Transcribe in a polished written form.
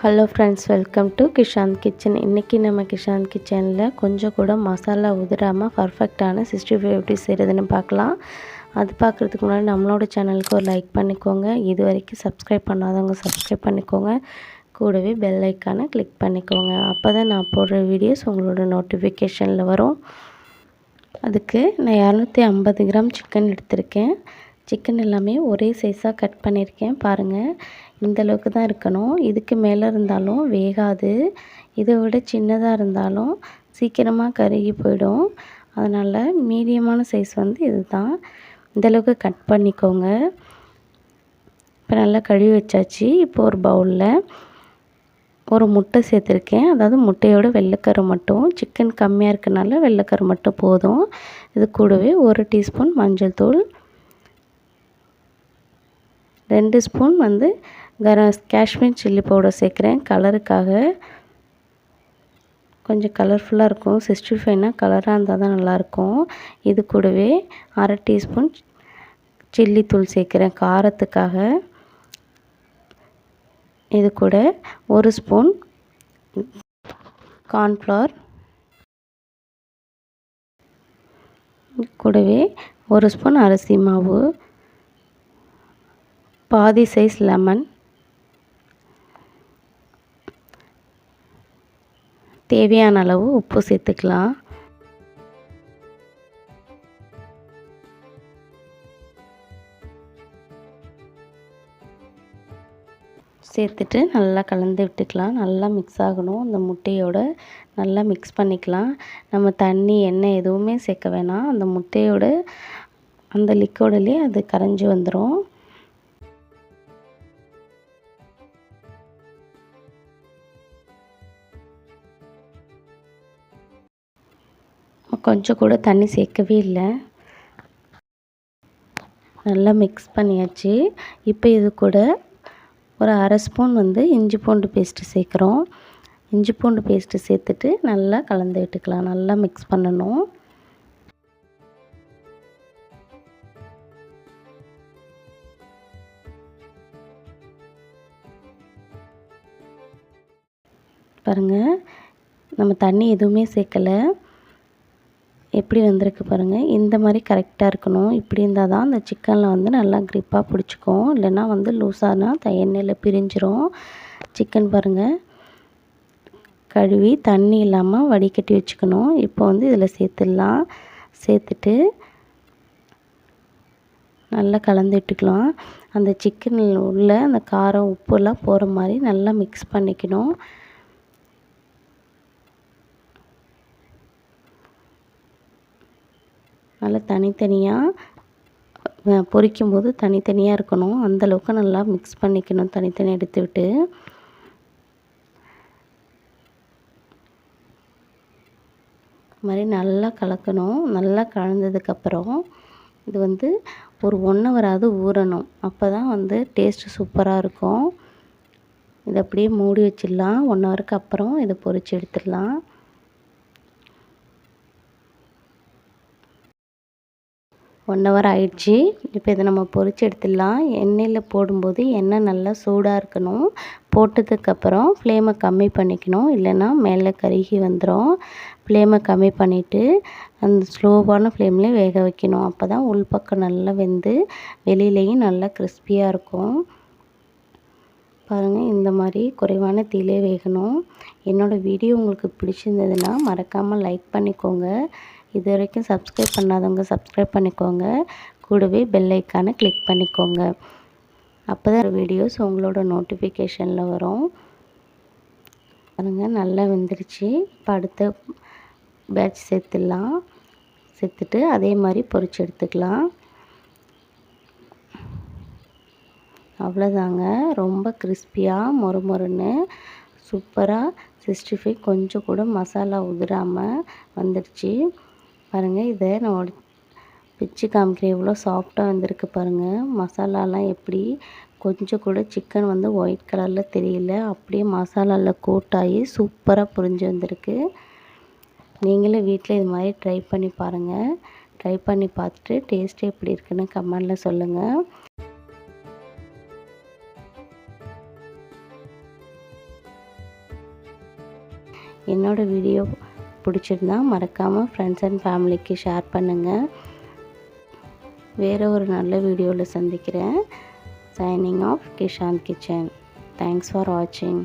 Hello friends, welcome to Kishanth kitchen. இன்றைக்கி நம்ம கிஷாந்த் கிச்சனில் கொஞ்சம் கூட மசாலா உதிராமல் பர்ஃபெக்டான 65 எப்படி செய்கிறதுன்னு பார்க்கலாம். அது பார்க்குறதுக்கு முன்னாடி நம்மளோட சேனலுக்கு ஒரு லைக் பண்ணிக்கோங்க. இது வரைக்கும் சப்ஸ்கிரைப் பண்ணாதவங்க சப்ஸ்கிரைப் பண்ணிக்கோங்க. கூடவே பெல் ஐக்கானை கிளிக் பண்ணிக்கோங்க. அப்போ தான் நான் போடுற வீடியோஸ் உங்களோட நோட்டிஃபிகேஷனில் வரும். அதுக்கு நான் 250 கிராம் சிக்கன் எடுத்திருக்கேன். சிக்கன் எல்லாமே ஒரே சைஸாக கட் பண்ணியிருக்கேன். பாருங்கள், இந்தளவுக்கு தான் இருக்கணும். இதுக்கு மேலே இருந்தாலும் வேகாது. இதை விட சின்னதாக இருந்தாலும் சீக்கிரமாக கருகி போயிடும். அதனால் மீடியமான சைஸ் இது தான். இந்தளவுக்கு கட் பண்ணிக்கோங்க. இப்போ நல்லா கழுவி வச்சாச்சு. இப்போ ஒரு பவுலில் ஒரு முட்டை சேர்த்துருக்கேன். அதாவது முட்டையோட வெள்ளைக்கரு மட்டும். சிக்கன் கம்மியாக இருக்கனால வெள்ளைக்கரு மட்டும் போதும். இது கூடவே 1 டீஸ்பூன் மஞ்சள் தூள், 2 ஸ்பூன் காஷ்மீர் சில்லி பவுடர் சேர்க்குறேன் கலருக்காக. கொஞ்சம் கலர்ஃபுல்லாக இருக்கும். 65னா கலராக இருந்தால் தான் நல்லாயிருக்கும். இது கூடவே 1/2 டீஸ்பூன் சில்லி தூள் சேர்க்குறேன் காரத்துக்காக. இது கூட 1 ஸ்பூன் கார்ன்ஃப்ளவர், கூடவே 1 ஸ்பூன் அரிசி மாவு, பாதி சைஸ் லெமன், தேவையான அளவு உப்பு சேர்த்துக்கலாம். சேர்த்துட்டு நல்லா கலந்து விட்டுக்கலாம். நல்லா மிக்ஸ் ஆகணும். அந்த முட்டையோட நல்லா மிக்ஸ் பண்ணிக்கலாம். நம்ம தண்ணி எண்ணெய் எதுவுமே சேர்க்க வேணாம். அந்த முட்டையோட அந்த லிக்விட்லேயே அது கரைஞ்சி வந்துடும். கொஞ்சம் கூட தண்ணி சேர்க்கவே இல்லை. நல்லா மிக்ஸ் பண்ணியாச்சு. இப்போ இது கூட ஒரு 1/2 ஸ்பூன் இஞ்சி பூண்டு பேஸ்ட்டு சேர்க்குறோம். இஞ்சி பூண்டு பேஸ்ட்டு சேர்த்துட்டு நல்லா கலந்து விட்டுக்கலாம். நல்லா மிக்ஸ் பண்ணணும். பாருங்கள், நம்ம தண்ணி எதுவுமே சேர்க்கலை. எப்படி வந்திருக்கு பாருங்கள். இந்த மாதிரி கரெக்டாக இருக்கணும். இப்படி இருந்தால் தான் அந்த சிக்கனில் நல்லா க்ரிப்பாக பிடிச்சிக்கும். இல்லைன்னா லூஸானா எண்ணெயில் பிரிஞ்சிரும். சிக்கன் பாருங்கள், கழுவி தண்ணி இல்லாமல் வடிகட்டி வச்சுக்கணும். இப்போ இதில் சேர்த்துடலாம். சேர்த்துட்டு நல்லா கலந்து விட்டுக்கலாம். அந்த சிக்கனில் உள்ள அந்த காரம் உப்புலாம் போகிற மாதிரி நல்லா மிக்ஸ் பண்ணிக்கணும். நல்லா தனித்தனியாக பொரிக்கும்போது தனித்தனியாக இருக்கணும். அந்தளவுக்கு நல்லா மிக்ஸ் பண்ணிக்கணும். தனித்தனியாக எடுத்துவிட்டு இது மாதிரி நல்லா கலக்கணும். நல்லா கலந்ததுக்கப்புறம் இது ஒரு 1 ஹவராவது ஊறணும். அப்போ தான் டேஸ்ட்டு சூப்பராக இருக்கும். இதை அப்படியே மூடி வச்சிடலாம். 1 ஹவருக்கு அப்புறம் இதை பொரித்து எடுத்துடலாம். 1 ஹவர் ஆயிடுச்சு. இப்போ இதை நம்ம பொரித்து எடுத்துடலாம். எண்ணெயில் போடும்போது எண்ணெய் நல்லா சூடாக இருக்கணும். போட்டதுக்கப்புறம் ஃப்ளேமை கம்மி பண்ணிக்கணும். இல்லைன்னா மேலே கருகி வந்துடும். ஃப்ளேமை கம்மி பண்ணிவிட்டு அந்த ஸ்லோவான ஃப்ளேம்லேயே வேக வைக்கணும். அப்போ தான் உள்பக்கம் நல்லா வெந்து வெளியிலையும் நல்லா கிறிஸ்பியாக இருக்கும். பாருங்கள், இந்த மாதிரி குறைவான தீயிலே வேகணும். என்னோடய வீடியோ உங்களுக்கு பிடிச்சிருந்ததுன்னா மறக்காமல் லைக் பண்ணிக்கோங்க. இது வரைக்கும் சப்ஸ்கிரைப் பண்ணாதவங்க சப்ஸ்கிரைப் பண்ணிக்கோங்க. கூடவே பெல் ஐக்கானை கிளிக் பண்ணிக்கோங்க. அப்போ தான் வீடியோஸ் உங்களோட நோட்டிஃபிகேஷனில் வரும். பாருங்கள், நல்லா வெந்துருச்சு. இப்போ அடுத்த பேட்ச் சேர்த்துடலாம். சேர்த்துட்டு அதே மாதிரி பொரிச்சு எடுத்துக்கலாம். அவ்வளோதாங்க. ரொம்ப கிறிஸ்பியாக மொறுமொறுன்னு சூப்பராக 65 கொஞ்சம் கூட மசாலா உதிராமல் வந்துடுச்சு. பாருங்கள், இதை நான் பிச்சு காமிக்கிறேன். எவ்வளோ சாஃப்டாக வந்திருக்கு பாருங்கள். மசாலாலாம் எப்படி கொஞ்சம் கூட சிக்கன் ஒயிட் கலரில் தெரியல. அப்படியே மசாலாவில் கோட்டாகி சூப்பராக புரிஞ்சு வந்திருக்கு. நீங்களும் வீட்டில் இது மாதிரி ட்ரை பண்ணி பாருங்கள். ட்ரை பண்ணி பார்த்துட்டு டேஸ்ட்டு எப்படி இருக்குன்னு கமெண்டில் சொல்லுங்கள். என்னோடய வீடியோ பிடிச்சிருந்தா மறக்காமல் ஃப்ரெண்ட்ஸ் அண்ட் ஃபேமிலிக்கு ஷேர் பண்ணுங்கள். வேறு ஒரு நல்ல வீடியோவில் சந்திக்கிறேன். Signing off Kishanth kitchen. Thanks for வாட்சிங்.